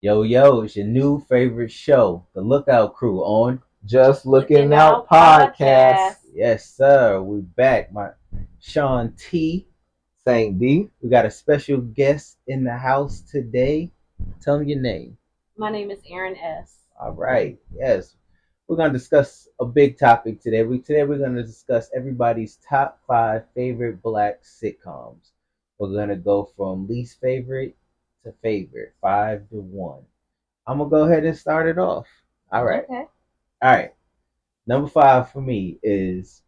Yo, yo, it's your new favorite show, The Lookout Crew on. Just Looking Looking Out Out podcast. Podcast. Yes, sir. We back. My Sean T. Saint D. We got a special guest in the house today. Tell me your name. My name is Erin S. All right. Yes. We're gonna discuss a big topic today. Today we're gonna discuss everybody's top five favorite black sitcoms. We're gonna go from least favorite to favorite, 5 to 1. I'm gonna go ahead and start it off. All right. Okay. All right. Number five for me is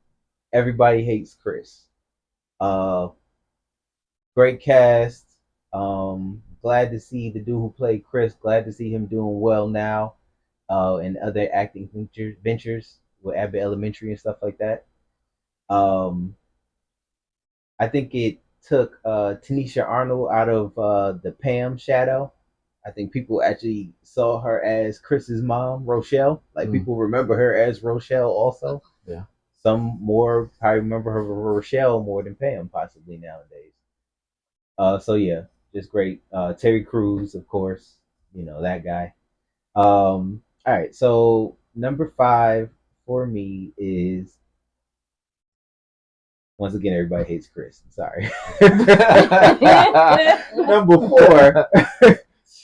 Everybody Hates Chris. Uh, Great cast. Glad to see the dude who played Chris. Glad to see him doing well now. And other acting ventures with Abbott Elementary and stuff like that. Um, I think it took Tanisha Arnold out of the Pam shadow. I think people actually saw her as Chris's mom, Rochelle. Like people remember her as Rochelle also. Yeah. Some more probably remember her Rochelle more than Pam possibly nowadays. So yeah, just great. Terry Crews, of course, you know that guy. All right, so number five for me is once again everybody hates Chris. Sorry. Number four,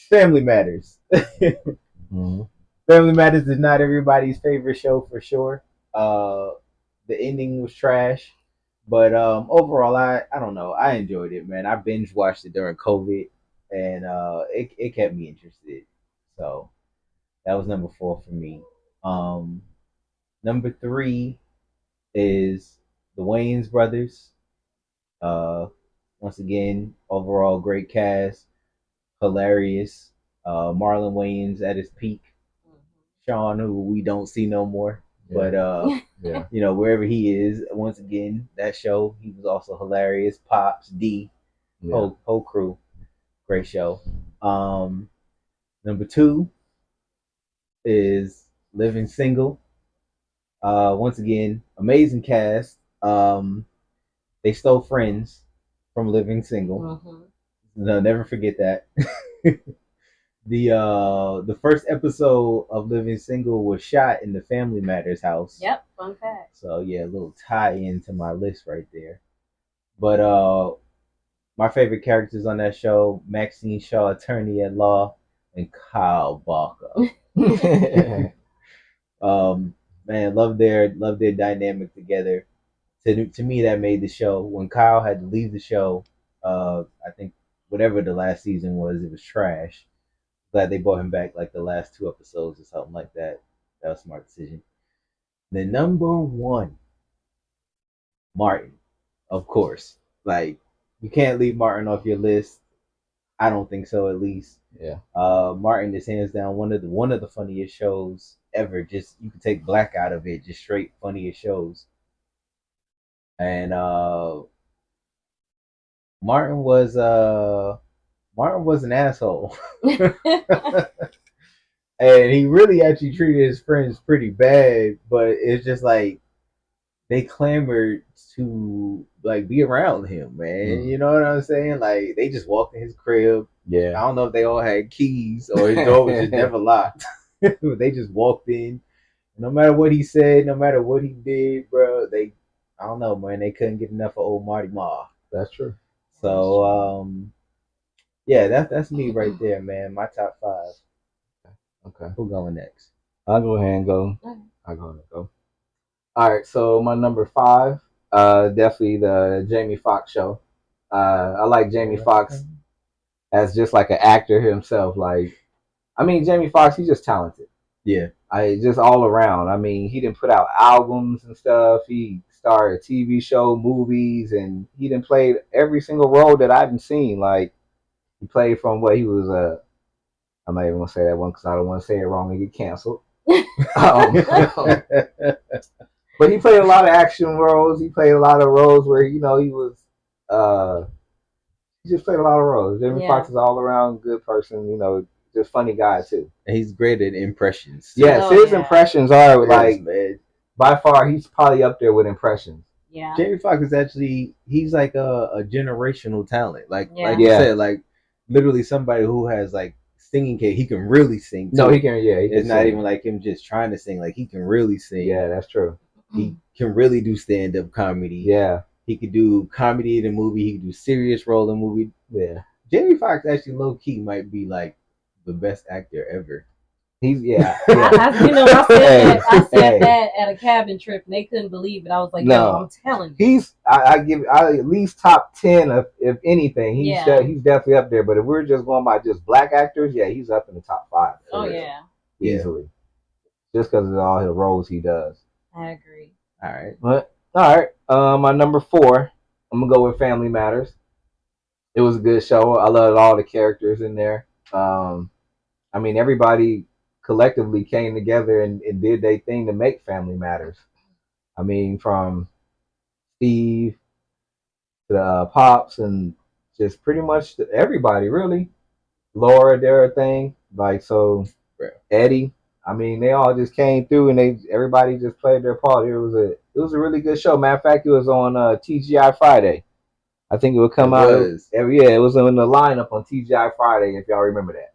Family Matters. Mm-hmm. Family Matters is not everybody's favorite show for sure. Uh, the ending was trash, but overall, I don't know. I enjoyed it, man. I binge watched it during COVID, and it kept me interested. So that was number four for me. Um, Number three is the Wayans brothers. Uh, Once again, overall great cast, hilarious. Marlon Wayans at his peak. Sean, who we don't see no more. Yeah. But Yeah. you know, wherever he is, once again, that show, he was also hilarious. Pops, D, Yeah. whole crew, great show. Um, Number two is Living Single. Once again, amazing cast. They stole Friends from Living Single. Mm-hmm. No, never forget that. The first episode of Living Single was shot in the Family Matters house. Yep, fun fact. So yeah, a little tie in to my list right there. But my favorite characters on that show: Maxine Shaw, attorney at law, and Kyle Barker. Man, love their dynamic together. To me, that made the show. When Kyle had to leave the show, I think whatever the last season was, it was trash. Glad they brought him back like the last two episodes or something like that. That was a smart decision. The number one, Martin, of course. Like you can't leave Martin off your list. I don't think so, at least. Yeah. Martin is hands down one of the funniest shows ever. Just you can take Black out of it, just straight funniest shows. And Martin was uh Martin was an asshole. And he really actually treated his friends pretty bad, but it's just like they clamored to like be around him, man. You know what I'm saying? Like they just walked in his crib. I Yeah. don't know if they all had keys or his door was just never locked. They just walked in. No matter what he said, no matter what he did, bro, I don't know, man. They couldn't get enough of old Marty Ma. That's true. So yeah, that's me right there, man. My top five. Okay. Who going next? I'll go ahead and go. Okay. I'll go ahead and go. All right. So my number five, definitely the Jamie Foxx show. I like Jamie Foxx as just like an actor himself. Like, I mean, Jamie Foxx, he's just talented. Yeah. I just all around. I mean, he didn't put out albums and stuff. He starred a TV show, movies, and he didn't play every single role that I've seen. Like he played from what he was. I'm not even gonna say that one because I don't want to say it wrong and get canceled. um, but he played a lot of action roles. He played a lot of roles where he was. Uh, he just played a lot of roles. Jamie Foxx is all around good person. Just funny guy too. And he's great at impressions. Too. Yes, his impressions are like man. By far he's probably up there with impressions. Yeah. Jamie Foxx is actually he's like a generational talent. Like you said, like literally somebody who has like singing. He can really sing. Too. No, he can. Yeah, he can it's not sing. even like him just trying to sing. Like he can really sing. Yeah, that's true. He can really do stand up comedy. Yeah, he could do comedy in a movie. He could do serious role in a movie. yeah. Jamie Foxx actually low key might be like the best actor ever. He's yeah. I said that at a cabin trip and they couldn't believe it. I was like, no, I'm telling you. I give at least top 10 of, if anything. He's definitely up there. But if we're just going by just black actors, yeah, he's up in the top 5. Oh yeah. Easily. Just because of all his roles he does. I agree. All right. But all right. My number 4, I'm gonna go with Family Matters. It was a good show. I loved all the characters in there. I mean, everybody collectively came together and did their thing to make Family Matters. I mean, from Steve to the Pops and just pretty much everybody, really. Laura, their thing. Like, so Eddie. I mean, they all just came through and everybody just played their part. It was a really good show. Matter of fact, it was on TGI Friday. I think it would come out. It was in the lineup on TGI Friday. If y'all remember that.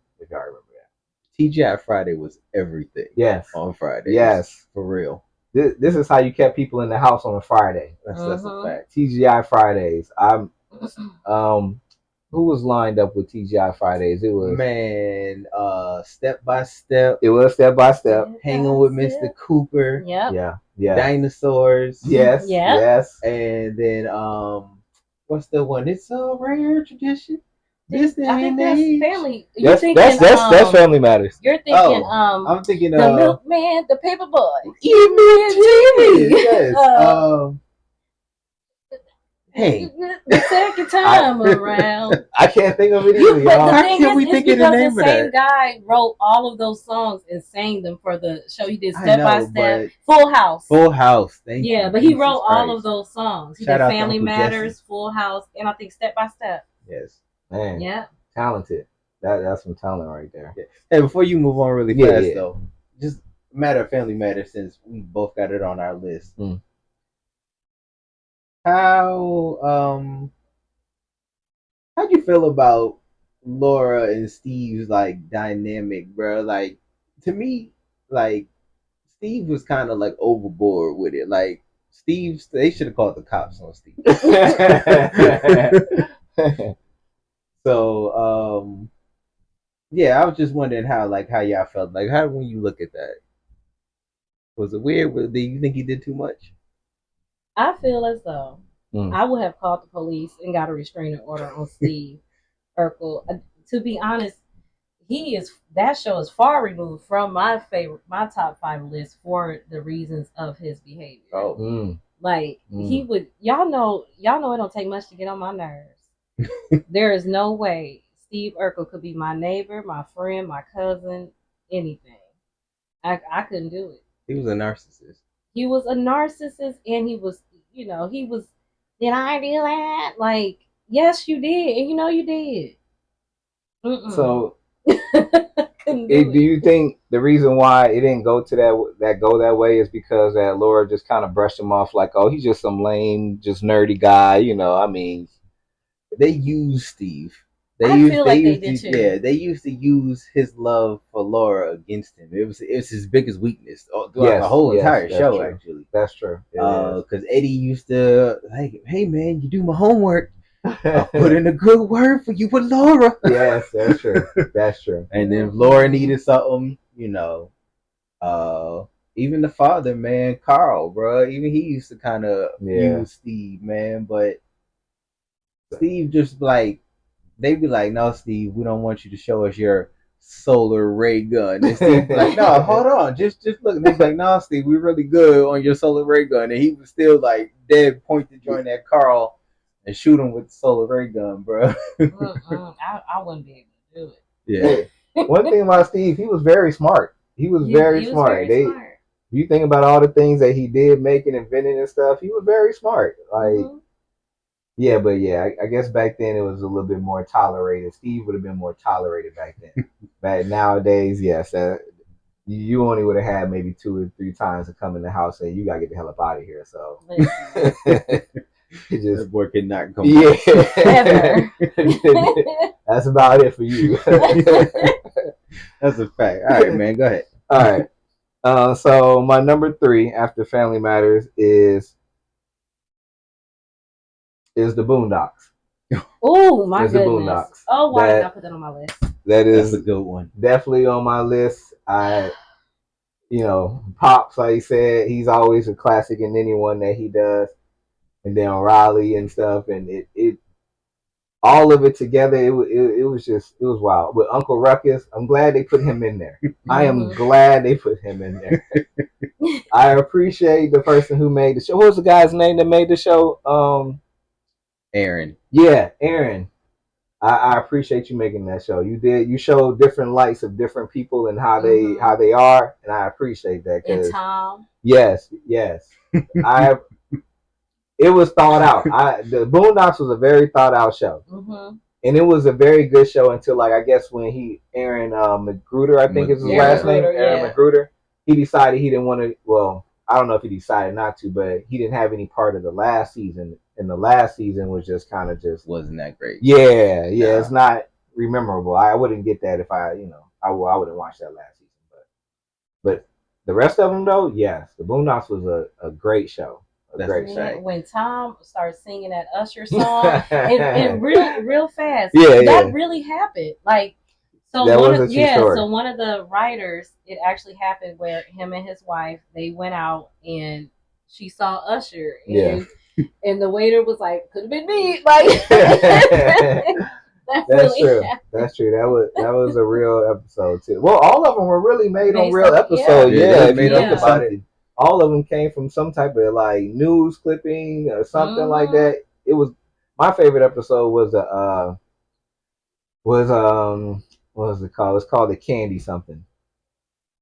TGI Friday was everything. Yes. On Friday. Yes. For real. This is how you kept people in the house on a Friday. That's a fact. TGI Fridays. Who was lined up with TGI Fridays? It was Step by Step. It was Step by Step. Hanging with Mr. Cooper. Yep. Yeah. Dinosaurs. Yes. Yep. Yes. And then what's the one? It's a rare tradition. This I think that's family. That's Family Matters. You're thinking I'm thinking the milkman, the paper boy. Yes. Hey, the second time around. I can't think of it either. How can we think of the name of that? The same guy wrote all of those songs and sang them for the show. He did Step by Step, Full House. Thank you. Yeah, but he wrote all of those songs. He did Shout out Family Matters, Full House, and I think Step by Step. Yes. Man. Yeah. Talented. That's some talent right there. Yeah. Hey, before you move on really fast though, just matter of Family Matters since we both got it on our list. How'd you feel about Laura and Steve's like dynamic, bro? Like to me, like Steve was kind of like overboard with it. Like they should have called the cops on Steve. So yeah, I was just wondering how y'all felt. Like how when you look at that, was it weird? Do you think he did too much? I feel as though I would have called the police and got a restraining order on Steve Urkel. To be honest, that show is far removed from my top 5 list for the reasons of his behavior. He would, y'all know it don't take much to get on my nerves. There is no way Steve Urkel could be my neighbor, my friend, my cousin, anything. I couldn't do it. He was a narcissist. He was a narcissist, and he was. Did I do that? Like, yes, you did, and you did. So, do you think the reason why it didn't go to that way is because that Laura just kind of brushed him off like, oh, he's just some lame, just nerdy guy, I mean, they used Steve. They used to use his love for Laura against him. It was his biggest weekness throughout the whole entire show. True. Actually, that's true. Because Eddie used to like, hey man, you do my homework. I'll put in a good word for you with Laura. Yes, that's true. That's true. And then if Laura needed something, even the father, man, Carl, bro, even he used to kind of use Steve, man. But Steve just like. They'd be like, no, Steve, we don't want you to show us your solar ray gun. And Steve be like, no, hold on, just look. And they'd be like, no, Steve, we're really good on your solar ray gun. And he was still like dead point to join that Carl and shoot him with the solar ray gun, bro. I wouldn't be able to do it. Yeah. One thing about Steve, he was very smart. He was very smart. You think about all the things that he did, making, inventing and stuff, he was very smart. Like, yeah, but I guess back then it was a little bit more tolerated. Steve would have been more tolerated back then. But nowadays, yes, you only would have had maybe 2 or 3 times to come in the house and you gotta get the hell up out of here. So it just boy could not come. Yeah, that's about it for you. That's a fact. All right, man. Go ahead. All right. So my number 3 after Family Matters is the Boondocks. Oh my It's the goodness! Boondocks. Oh, why did I put that on my list? That is That's a good one. definitely on my list. Pops, like he said, he's always a classic in anyone that he does. And then Riley and stuff, and it all of it together, it was just, it was wild. With Uncle Ruckus, I'm glad they put him in there. I am glad they put him in there. I appreciate the person who made the show. What was the guy's name that made the show? Aaron. Yeah, Aaron. I appreciate you making that show. You showed different lights of different people and how they are, and I appreciate that. And Tom. Yes. It was thought out. The Boondocks was a very thought out show, and it was a very good show until, like, I guess when Aaron Magruder, I think is his last name, Aaron Magruder. He decided he didn't want to. Well, I don't know if he decided not to, but he didn't have any part of the last season. And the last season was just kind of just wasn't that great. Yeah, nah. It's not memorable. I wouldn't get that if I wouldn't watch that last season. But the rest of them though, yes, the Boondocks was a great show. When Tom starts singing that Usher song, it real fast. Yeah, that really happened. Like, so that one was of, a true story. So one of the writers, it actually happened where him and his wife, they went out and she saw Usher, and and the waiter was like, "Could have been me." Like, that's true. That's true. That was a real episode too. Well, all of them were really made on real episodes. Yeah, if you think about it. All of them came from some type of like news clipping or something like that. It was my favorite episode was what was it called? It's called the Candy something.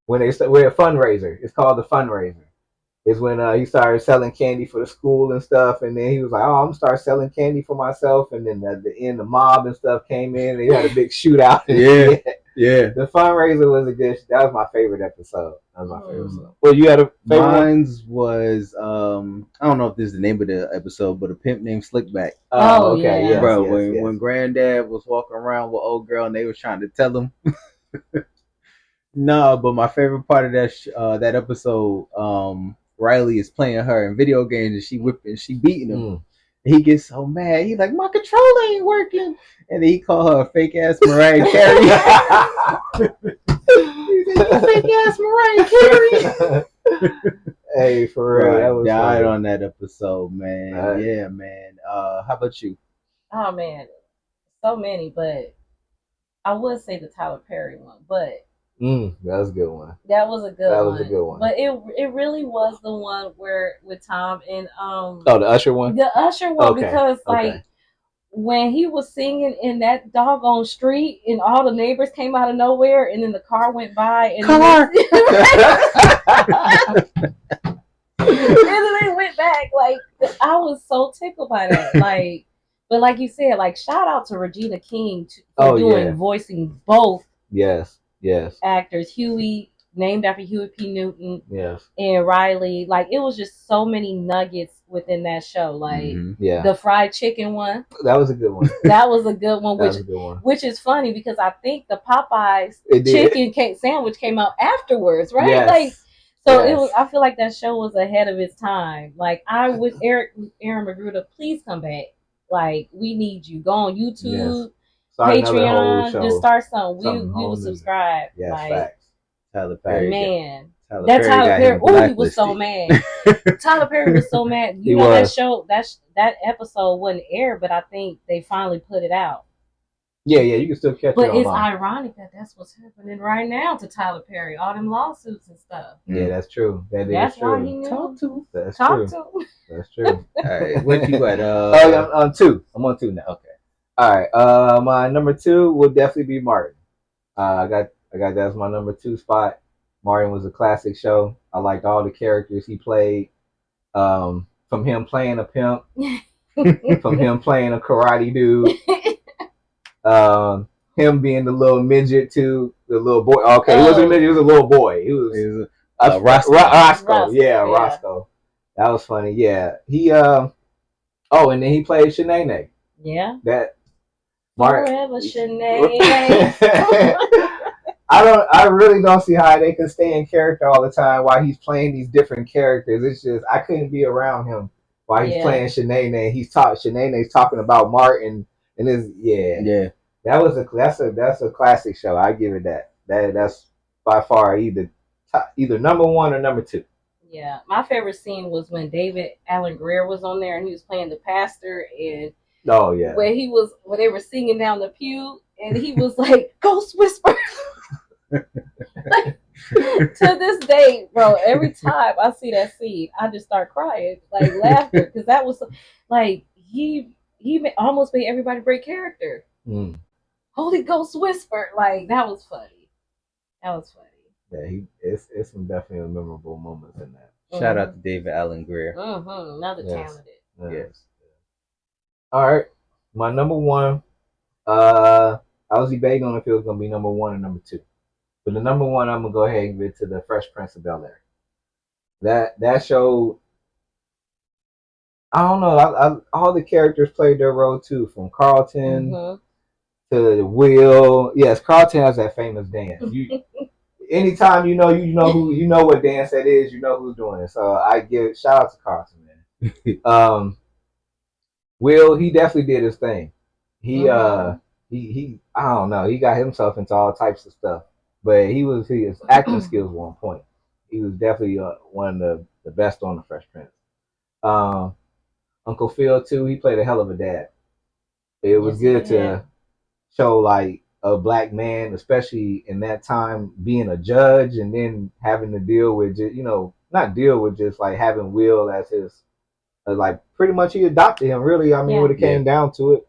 We're a fundraiser. It's called the fundraiser. Is when he started selling candy for the school and stuff, and then he was like, "Oh, I'm gonna start selling candy for myself." And then at the end, the mob and stuff came in. And they had a big shootout. Yeah. The fundraiser was that was my favorite episode. That was my favorite episode. Well, you had a favorite Mine's was I don't know if this is the name of the episode, but A Pimp Named Slickback. Oh, okay, yeah. Bro, when Granddad was walking around with old girl and they was trying to tell him. No, but my favorite part of that episode, Riley is playing her in video games and she beating him. He gets so mad. He's like, "My controller ain't working," and then he called her a fake ass Mariah Carey. He's like, "You fake ass Mariah Carey." Hey, for real, that was died on that episode, man. Yeah, man. How about you? Oh man, so many, but I would say the Tyler Perry one, but. That was a good one. That was a good one. That was a good one. But it really was the one where with Tom and the Usher one? The Usher one, because like when he was singing in that doggone street and all the neighbors came out of nowhere and then the car went by and and then they went back. Like, I was so tickled by that. Like, but like you said, like, shout out to Regina King for voicing both. Yes. Actors, Huey, named after Huey P. Newton. Yes. And Riley. Like, it was just so many nuggets within that show. Like, the fried chicken one. That was a good one. That was a good one. Which is funny because I think the Popeyes chicken sandwich came out afterwards, right? Yes. Like, so it was. I feel like that show was ahead of its time. Like, I wish Aaron Magruder, please come back. Like, we need you. Go on YouTube. Yes. Patreon, just start something. We will subscribe. Yeah, like, facts. Tyler Perry, man. Tyler Perry. Oh, he was so mad. Tyler Perry was so mad. You know that show, that episode wasn't aired, but I think they finally put it out. Yeah, you can still catch it. But it's ironic that that's what's happening right now to Tyler Perry. All them lawsuits and stuff. Yeah, that's true. That's true. Why he knew. Talk to. That's true. That's true. All right, what you got? I'm on 2. I'm on 2 now. Okay. All right. My number 2 will definitely be Martin. I got that as my number 2 spot. Martin was a classic show. I liked all the characters he played. From him playing a pimp, from him playing a karate dude, him being the little midget too, the little boy. Okay, he wasn't a midget. He was a little boy. He was Roscoe. Yeah, Roscoe. That was funny. Yeah, he. And then he played Shanae. Yeah. That. Forever Shanae. I really don't see how they can stay in character all the time while he's playing these different characters. It's just I couldn't be around him while he's playing Shanae. Shanae's talking about Martin and his Yeah. That's a classic show. I give it that. That's by far either number one or number two. Yeah, my favorite scene was when David Allen Greer was on there and he was playing the pastor, and when they were singing down the pew and he was like Ghost Whisper. Like, to this day, bro, every time I see that scene, I just start crying, like laughter, because that was like he almost made everybody break character. Holy Ghost Whisper, like that was funny. That was funny. Yeah, it's some definitely memorable moments in that. Shout out to David Allen Greer. Another talented. Yes. All right, my number one. I was debating on if it was gonna be number one or number two, but the number one I'm gonna go ahead and give it to the Fresh Prince of Bel Air. That show. I don't know. All the characters played their role too, from Carlton to Will. Yes, Carlton has that famous dance. Anytime you know what dance that is, you know who's doing it. So I give shout out to Carlton, man. Will, he definitely did his thing. He he I don't know, he got himself into all types of stuff, but his acting skills were on point. He was definitely one of the best on the Fresh Prince. Uncle Phil too, he played a hell of a dad. It was good to show like a black man, especially in that time, being a judge and then having to deal with just, not deal with just like having Will as his like pretty much he adopted him. Really, I mean, when it came down to it,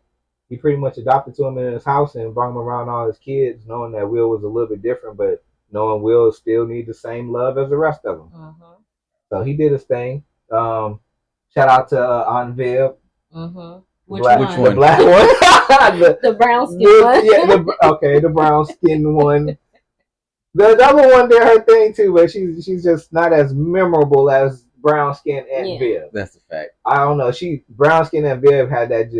he pretty much adopted to him in his house and brought him around all his kids, knowing that Will was a little bit different, but knowing Will still need the same love as the rest of them. So he did his thing. Shout out to Aunt Viv. Which one? The black one. the brown skin one. Yeah, the brown skin one. The other one did her thing too, but she's just not as memorable as brown skin and Viv. That's a fact. I don't know. Brown skin and Viv had that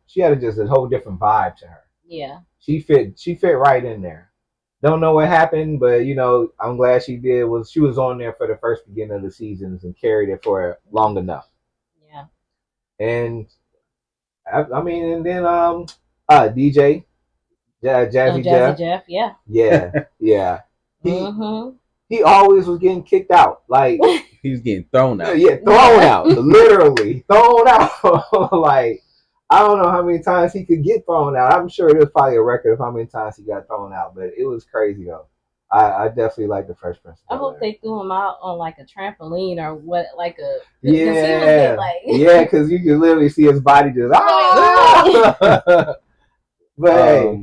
she had just a whole different vibe to her. Yeah. She fit right in there. Don't know what happened, but I'm glad she did. She was on there for the first beginning of the seasons and carried it for long enough. Yeah. And I mean, and then DJ Jazzy Jeff, yeah. He always was getting kicked out. Like he was getting thrown out. Yeah, thrown out. Literally thrown out. Like I don't know how many times he could get thrown out. I'm sure there's probably a record of how many times he got thrown out, but it was crazy though. I definitely like the Fresh Prince. I hope they threw him out on like a trampoline or what, like a because you can literally see his body just. But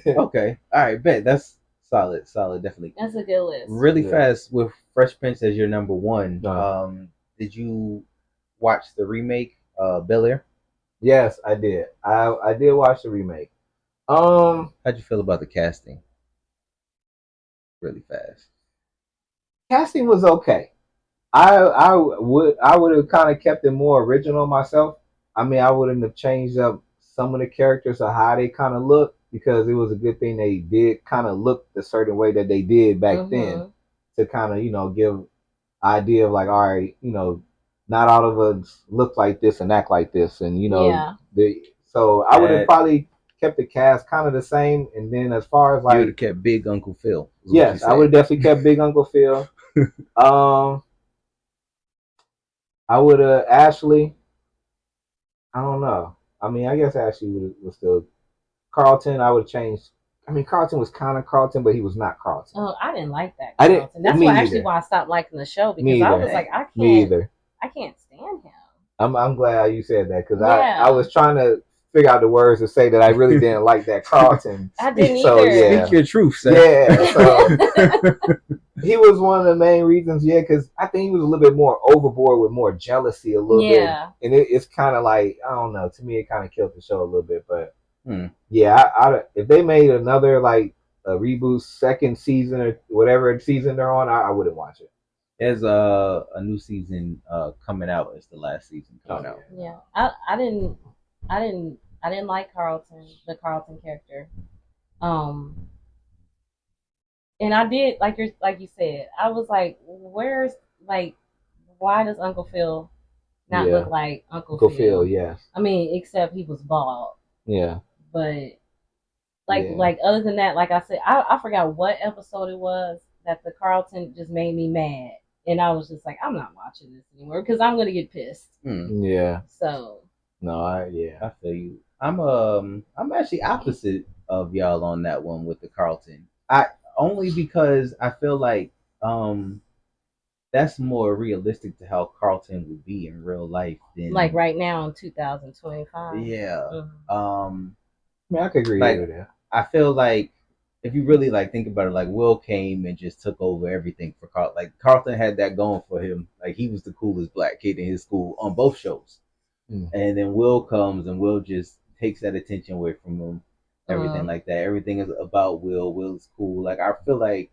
okay, all right, bet that's solid, definitely. That's a good list. Really fast with Fresh Prince as your number one. Did you watch the remake, Bel Air? Yes, I did. I did watch the remake. How'd you feel about the casting? Really fast. Casting was okay. I would have kind of kept it more original myself. I mean, I wouldn't have changed up some of the characters or how they kind of look, because it was a good thing they did kind of look the certain way that they did back then, to kind of give idea of like, all right, not all of us look like this and act like this, and so I would have probably kept the cast kind of the same, and then as far as like, you would have kept Big Uncle Phil. Yes, I would have definitely kept Big Uncle Phil. I would have Ashley. I don't know. I mean, I guess Ashley was still Carlton. I would have changed. I mean, Carlton was kind of Carlton, but he was not Carlton. Oh, I didn't like that Carlton. That's why I stopped liking the show, because I was like, I can't stand him. I'm glad you said that, because I was trying to figure out the words to say that I really didn't like that Carlton. I didn't either. Speak your truth, sir. Yeah. So he was one of the main reasons, because I think he was a little bit more overboard with more jealousy a little bit. And it's kind of like, I don't know, to me it kind of killed the show a little bit. But if they made another like a reboot second season or whatever season they're on, I wouldn't watch it. There's a new season coming out. It's the last season coming out. Yeah, I didn't like the Carlton character. And I did like you said. I was like, where's like, why does Uncle Phil not look Yeah. like Uncle Uncle Phil, Phil? yes. I mean, except he was bald. Yeah. But Yeah. like other than that, like I said, I forgot what episode it was that the Carlton just made me mad, and I was just like, I'm not watching this anymore because I'm gonna get pissed. Yeah. So No, I feel you. I'm actually opposite of y'all on that one with the Carlton. I only because I feel like um that's more realistic to how Carlton would be in real life like than right now in 2025. yeah. Mm-hmm. I mean, I could agree Like with that. I feel like if you really like think about it, like Will came and just took over everything for Carlton. Like Carlton had that going for him. Like he was the coolest black kid in his school on both shows. And then Will comes and Will just takes that attention away from him. Everything like that. Everything is about Will. Will's cool. Like I feel like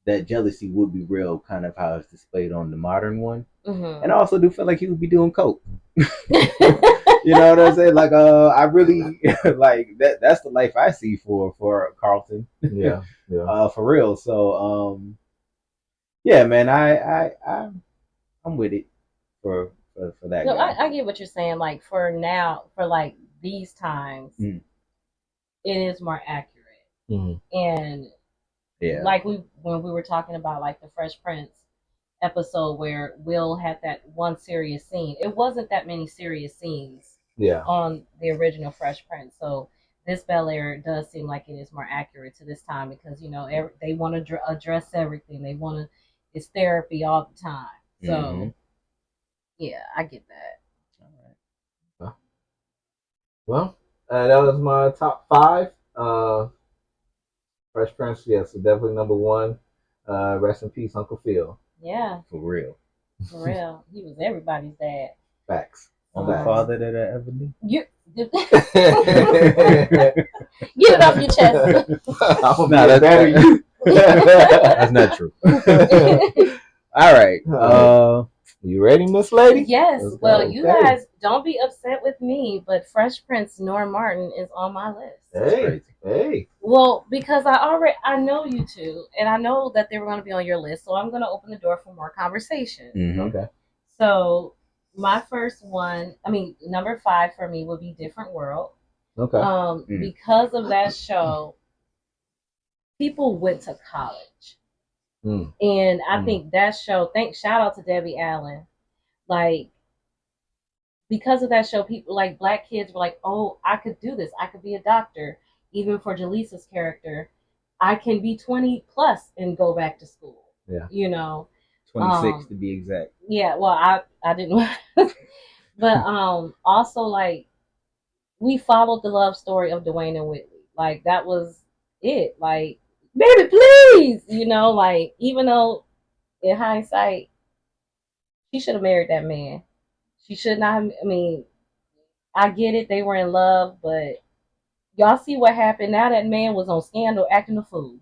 that jealousy would be real, kind of how it's displayed on the modern one. And I also do feel like he would be doing coke. You know what I'm saying? Like, I really like that. That's the life I see for Carlton. Yeah, yeah. For real. So, yeah, man, I'm with it for that No, guy. I get what you're saying. Like for now, for like these times, it is more accurate. And Yeah. like when we were talking about like the Fresh Prince episode where Will had that one serious scene, it wasn't that many serious scenes Yeah. on the original Fresh Prince. So this Bel Air does seem like it is more accurate to this time because they want to address everything. They want to it's therapy all the time. So yeah, I get that. Well, that was my top five. Fresh Prince, yes, so definitely number one. Rest in peace, Uncle Phil. Yeah, For real. for real. He was everybody's dad. Facts. Only father that I ever knew. Get it off your chest. Nah, that's better you. That's not true. All right. You ready, Miss Lady? Yes. Well, you guys don't be upset with me, but Fresh Prince Norm Martin is on my list. Hey. Well, because I know you two, and I know that they were going to be on your list, so I'm going to open the door for more conversation. Okay. So my first one, I mean, number 5 for me would be Different World. Okay. Because of that show, people went to college. And I think that show, shout out to Debbie Allen. Like, because of that show, people like black kids were like, oh, I could do this. I could be a doctor. Even for Jaleesa's character, I can be 20 plus and go back to school. Yeah. 26 to be exact. Yeah, well, I didn't. But also, like, we followed the love story of Dwayne and Whitley. Like, that was it. Like, baby, please, like, even though in hindsight, she should have married that man. She should not have, I mean, I get it, they were in love, but y'all see what happened. Now that man was on Scandal acting a fool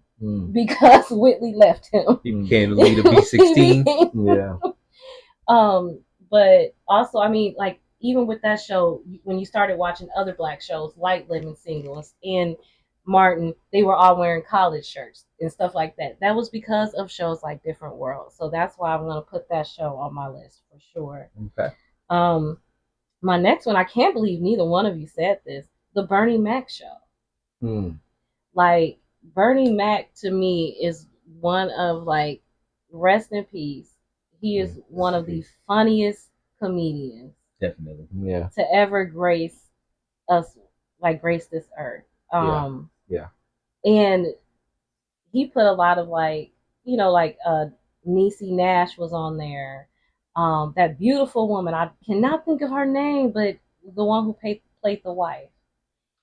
because Whitley left him. He became the lead of B16. Yeah. But also, I mean, like, even with that show, when you started watching other black shows like Living Singles and Martin, they were all wearing college shirts and stuff like that. That was because of shows like Different World. So that's why I'm gonna put that show on my list for sure. Okay. My next one, I can't believe neither one of you said this. The Bernie Mac show. Like, Bernie Mac to me is one of, like, rest in peace. He is one of the funniest comedians. Definitely. Yeah. To ever grace us, like, grace this earth. Yeah. And he put a lot of, like, Niecy Nash was on there. That beautiful woman, I cannot think of her name, but the one who played the wife.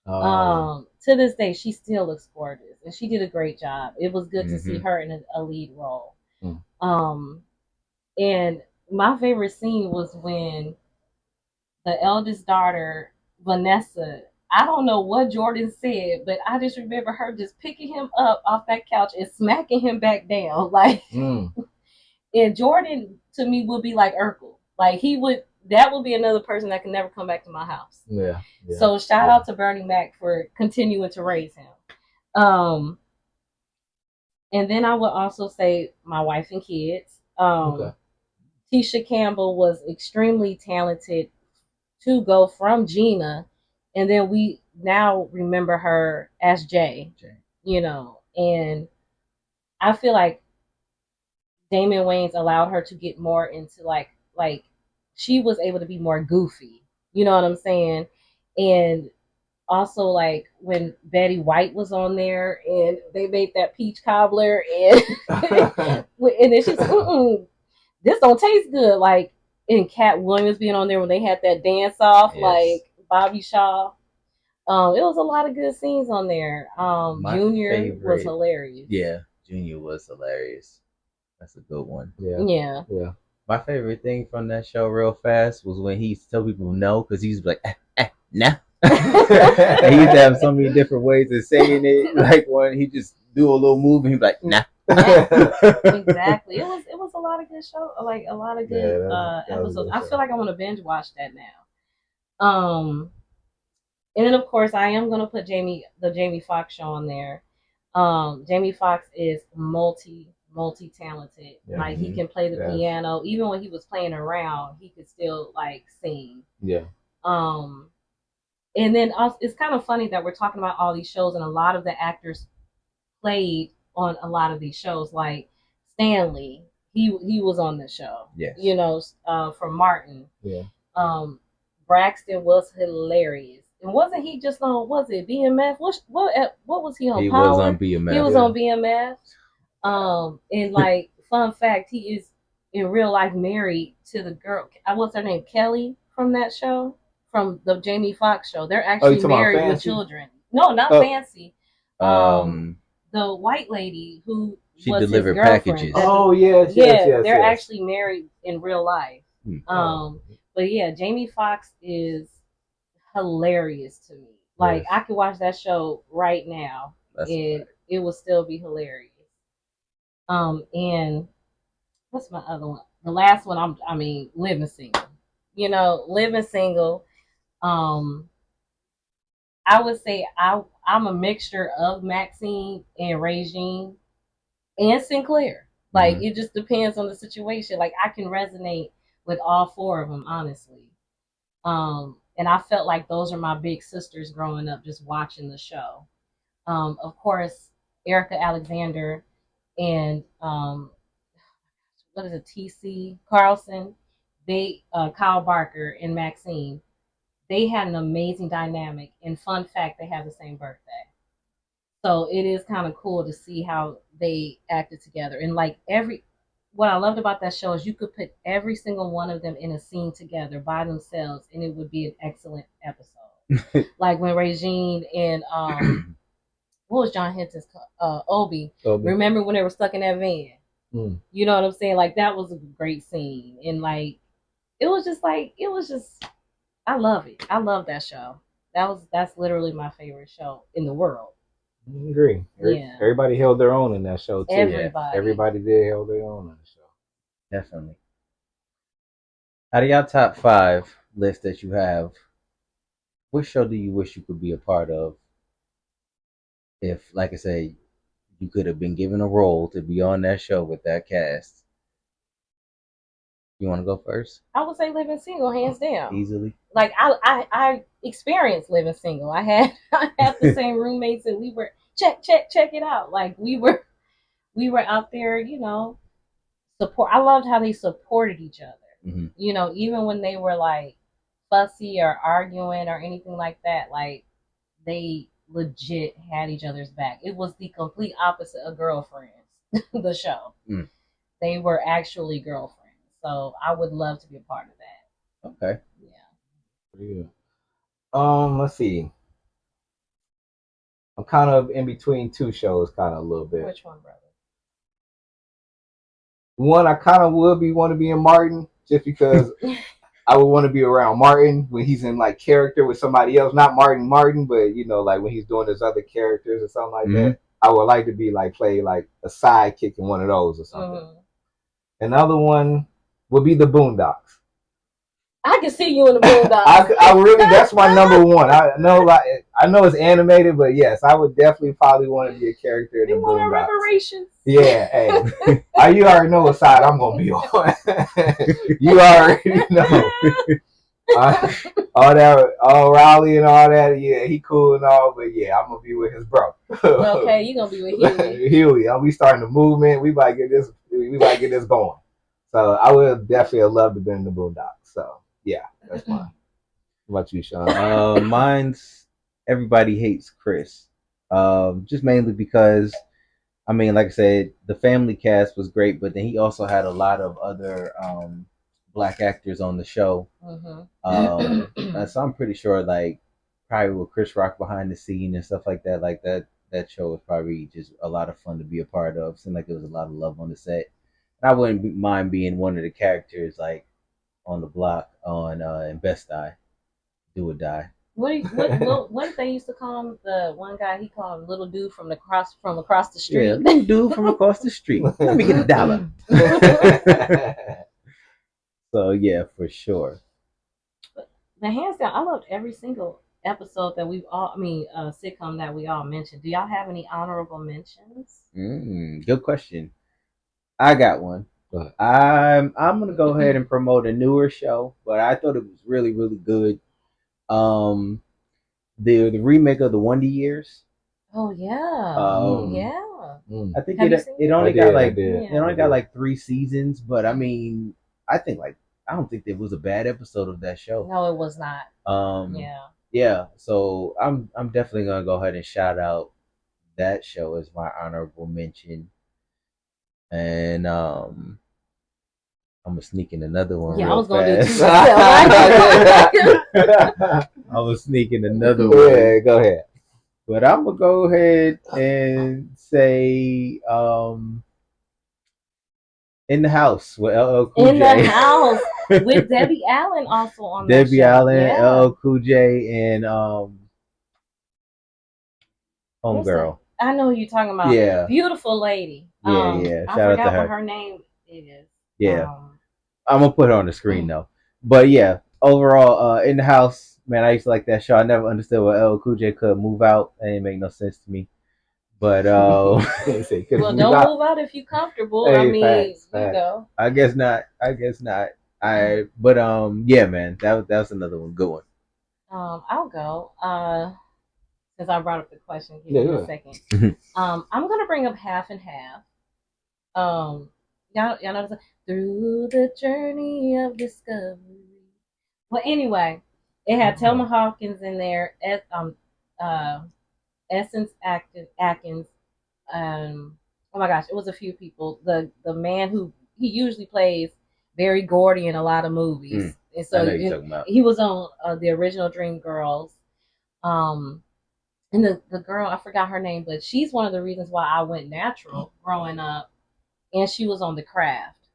To this day, she still looks gorgeous, and she did a great job. It was good to see her in a lead role. And my favorite scene was when the eldest daughter, Vanessa, I don't know what Jordan said, but I just remember her just picking him up off that couch and smacking him back down. Like, and Jordan to me would be like Urkel. Like, that would be another person that can never come back to my house. Yeah. So shout out to Bernie Mac for continuing to raise him. And then I would also say my wife and kids. Okay. Tisha Campbell was extremely talented to go from Gina, and then we now remember her as Jay. And I feel like Damon Wayans allowed her to get more into like she was able to be more goofy. You know what I'm saying? And also like when Betty White was on there and they made that peach cobbler and and then she's like, this don't taste good. Like and Cat Williams being on there when they had that dance off, yes. Like Bobby Shaw. It was a lot of good scenes on there. Junior was hilarious. Yeah, Junior was hilarious. That's a good one. Yeah. My favorite thing from that show, real fast, was when he used to tell people no, because he's like, nah. And he used to have so many different ways of saying it. Like when he just do a little move and he'd be like, nah. Exactly. It was a lot of good show, like a lot of good episodes. I feel like I want to binge watch that now. And then of course I am gonna put the Jamie Foxx show on there. Jamie Foxx is multi talented. Yeah. Like he can play the piano. Even when he was playing around, he could still like sing. Yeah. And then also, it's kind of funny that we're talking about all these shows, and a lot of the actors played on a lot of these shows. Like Stanley, he was on the show. Yes. From Martin. Yeah. Braxton was hilarious. And wasn't he just on? Was it BMF? What was he on? He Power? was on BMF. He was on BMF. And like fun fact, he is in real life married to the girl. What's her name? Kelly from that show, from the Jamie Foxx show. They're actually married with children. No, not Fancy. The white lady who she delivered packages. Yes. They're actually married in real life. But yeah, Jamie Foxx is hilarious to me. Like I could watch that show right now, and it will still be hilarious. And what's my other one? The last one, Living Single. Living Single. I would say I'm a mixture of Maxine and Regine and Sinclair. Like it just depends on the situation. Like I can resonate with all four of them, honestly. And I felt like those are my big sisters growing up, just watching the show. Of course, Erica Alexander and what is it, TC Carlson, Kyle Barker and Maxine, they had an amazing dynamic. And fun fact, they have the same birthday. So it is kind of cool to see how they acted together. And like what I loved about that show is you could put every single one of them in a scene together by themselves, and it would be an excellent episode. Like when Regine and what was John Hinton's Obi? Remember when they were stuck in that van? You know what I'm saying? Like that was a great scene, and like it was just I love it. I love that show. That's literally my favorite show in the world. I agree. Yeah. Everybody held their own in that show too. Everybody did held their own in the show. Definitely. Out of your top 5 list that you have, which show do you wish you could be a part of? If, like I say, you could have been given a role to be on that show with that cast. You want to go first? I would say Living Single, hands down. Easily. Like I experienced living single. I had the same roommates, and we were check it out. Like we were out there, support. I loved how they supported each other. Mm-hmm. Even when they were like fussy or arguing or anything like that, like they legit had each other's back. It was the complete opposite of Girlfriends, the show. They were actually girlfriends. So I would love to be a part of that. Okay. Yeah. Let's see. I'm kind of in between two shows, kind of a little bit. Which one, brother? One, I kind of want to be in Martin, just because I would want to be around Martin when he's in like character with somebody else, not Martin, but like when he's doing his other characters or something like that. I would like to be like play like a sidekick in one of those or something. Another one would be the Boondocks. I can see you in the Boondocks. I really, that's my number one. I know, I know it's animated, but yes, I would definitely probably want to be a character in the We want our Boondocks. reparations. Yeah, hey, you already know what side I'm gonna be on. You already know. All that, all Raleigh and all that. Yeah, he cool and all, but yeah, I'm gonna be with his bro. Okay, you gonna be with Huey. Huey, I'll be starting the movement. We might get this. We might get this going. So I would definitely have loved to be in the Boondocks. So yeah, that's mine. What about you, Sean? Mine's Everybody Hates Chris. Just mainly because I mean, like I said, the family cast was great, but then he also had a lot of other black actors on the show. So I'm pretty sure, like, probably with Chris Rock behind the scene and stuff like that show was probably just a lot of fun to be a part of. Seemed like there was a lot of love on the set. And I wouldn't mind being one of the characters, like on the block on in Best Eye, Do or Die. What if they used to call him, the one guy, he called him little dude from across the street? Yeah, little dude from across the street. Let me get a dollar. So yeah, for sure. But hands down, I loved every single episode that sitcom that we all mentioned. Do y'all have any honorable mentions? Good question. I got one. I'm gonna go ahead and promote a newer show, but I thought it was really really good. Um, the remake of the Wonder Years. Oh yeah, yeah. I think it only got like 3 seasons, but I mean, I don't think there was a bad episode of that show. No, it was not. Yeah. So I'm definitely gonna go ahead and shout out that show as my honorable mention, and I'm gonna sneak in another one. Yeah, I was gonna do I was sneaking another one. Yeah, go ahead. But I'm gonna go ahead and say In the House with LL Cool J. In the House with Debbie Allen also on that show. Debbie Allen, LL Cool J, and Homegirl. I know who you're talking about. Yeah. Beautiful lady. Yeah. I forgot what her name is. Yeah. I'm gonna put her on the screen though. But yeah, overall, In the House, man, I used to like that show. I never understood why LL Cool J could move out. That didn't make no sense to me. But well, don't move out if you're comfortable. Hey, I mean, facts. You know. I guess not. But yeah, man, that was another one, good one. I'll go. Since I brought up the question, give me a second. I'm gonna bring up Half and Half. Y'all know this, through the journey of discovery. Well, anyway, it had Thelma Hawkins in there. Essence Atkins. Oh my gosh, it was a few people. The man who he usually plays Barry Gordy in a lot of movies, and so he was on the original Dreamgirls. And the girl, I forgot her name, but she's one of the reasons why I went natural growing up, and she was on The Craft,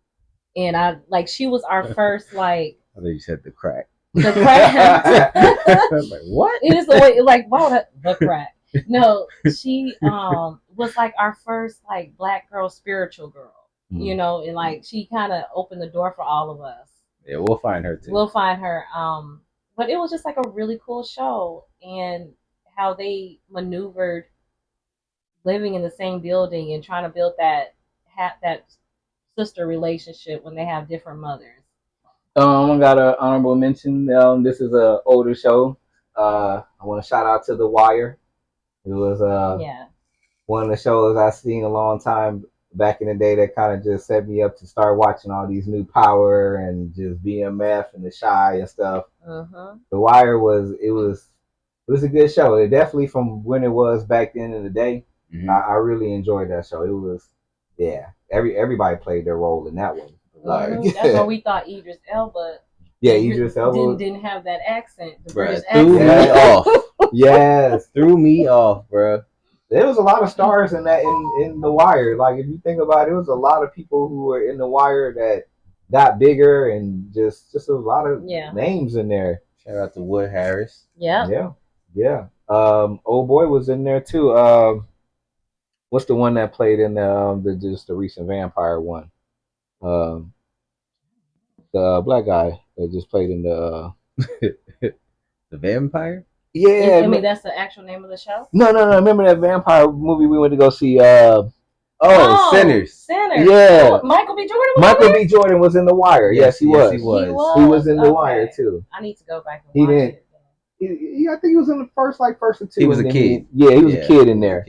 and she was our first like. I thought you said The Crack. The Craft. I was like, what? It is the way the Crack. No, she was like our first like black girl, spiritual girl, you know, and like she kind of opened the door for all of us. Yeah, we'll find her too. We'll find her. But it was just like a really cool show, and how they maneuvered living in the same building and trying to build that sister relationship when they have different mothers. I got an honorable mention. This is an older show. I want to shout out to The Wire. It was one of the shows I've seen a long time back in the day that kind of just set me up to start watching all these new Power and just BMF and The Shy and stuff. The Wire was a good show. It definitely from when it was back then in the day. I really enjoyed that show. It was everybody played their role in that one. That's why we thought Idris Elba. Yeah, Idris Elba didn't have that accent. The British accent. Threw me off. Yes, threw me off, bro. There was a lot of stars in that in The Wire. Like if you think about it, it was a lot of people who were in The Wire that got bigger and just a lot of names in there. Shout out to Wood Harris. Yeah. Old boy was in there too. What's the one that played in the recent vampire one? the black guy that just played in the. The vampire. Yeah, I mean, that's the actual name of the show. no. Remember that vampire movie we went to go see? Sinners. Sinners. Yeah. Oh, Michael B. Jordan. Michael B. Jordan was in The Wire. Yes, he was. He was. He was in The Wire too. I need to go back and He watch didn't. it. I think he was in the first or two. He was a kid. He was a kid in there.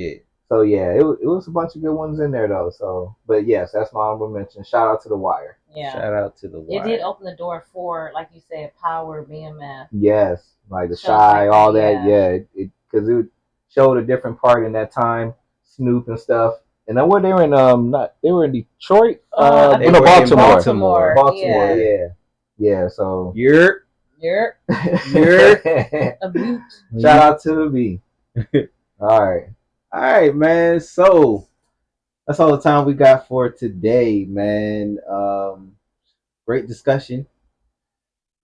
So yeah, it was a bunch of good ones in there though. So, but yes, that's my honorable mention. Shout out to The Wire. Yeah. Shout out to The Wire. It did open the door for, like you said, Power, BMF. Yes, like The Shy, all that. Yeah, because it showed a different part in that time, Snoop and stuff. And then what they were in they were in Detroit. Baltimore. Yeah. So you're a butte. Shout out to the B. All right, man. So that's all the time we got for today, man. Great discussion,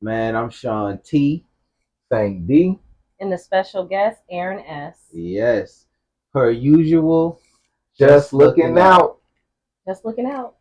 man. I'm Sean T. Thank D. And the special guest, Aaron S. Yes, per usual. Just looking out. Just looking out.